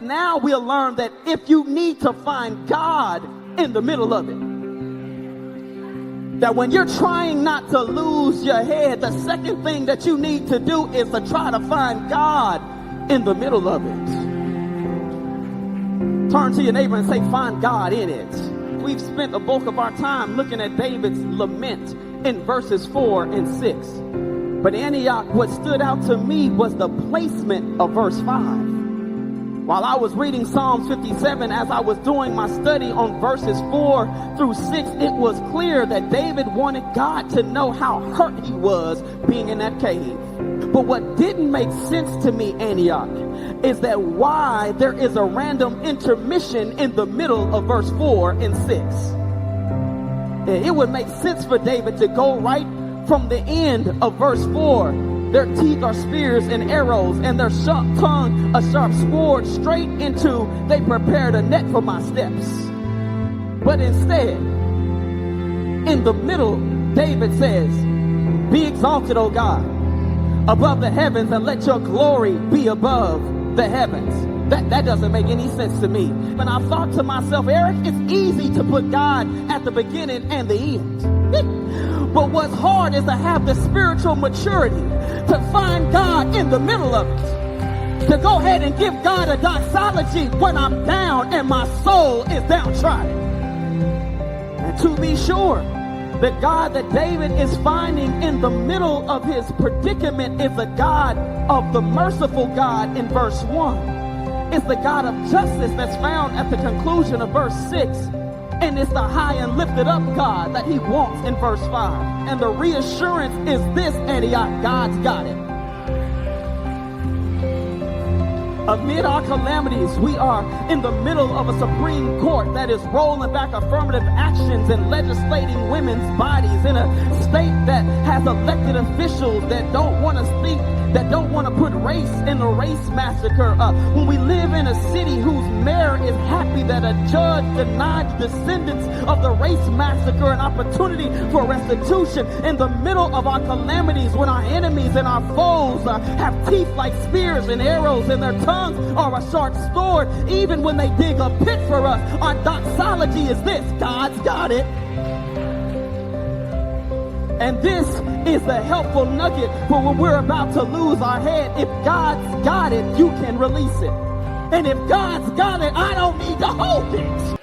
now we'll learn that if you need to find God in the middle of it, that when you're trying not to lose your head, the second thing that you need to do is to try to find God in the middle of it. Turn to your neighbor and say, find God in it. We've spent the bulk of our time looking at David's lament in verses 4 and 6. But Antioch, what stood out to me was the placement of verse 5. While I was reading Psalms 57, as I was doing my study on verses 4 through 6, it was clear that David wanted God to know how hurt he was being in that cave. But what didn't make sense to me, Antioch, is that why there is a random intermission in the middle of verse 4 and 6. It would make sense for David to go right from the end of verse 4. Their teeth are spears and arrows, and their sharp tongue a sharp sword, straight into, they prepared a net for my steps. But instead, in the middle, David says, be exalted, O God, above the heavens, and let your glory be above the heavens. That doesn't make any sense to me. And I thought to myself, Eric, it's easy to put God at the beginning and the end. But what's hard is to have the spiritual maturity to find God in the middle of it. To go ahead and give God a doxology when I'm down and my soul is downtrodden. And to be sure, the God that David is finding in the middle of his predicament is the God of the merciful God in verse 1. It's the God of justice that's found at the conclusion of verse 6. And it's the high and lifted up God that he wants in verse 5. And the reassurance is this, Antioch, God's got it. Amid our calamities, we are in the middle of a Supreme Court that is rolling back affirmative actions and legislating women's bodies in a state that has elected officials that don't want to speak, that don't want to put race in the race massacre. When we live in a city whose mayor is happy that a judge denied descendants of the race massacre an opportunity for restitution, in the middle of our calamities, when our enemies and our foes have teeth like spears and arrows and their tongues are a sharp sword, even when they dig a pit for us, our doxology is this: God's got it. And this is the helpful nugget for when we're about to lose our head. If God's got it, you can release it. And if God's got it, I don't need to hold it.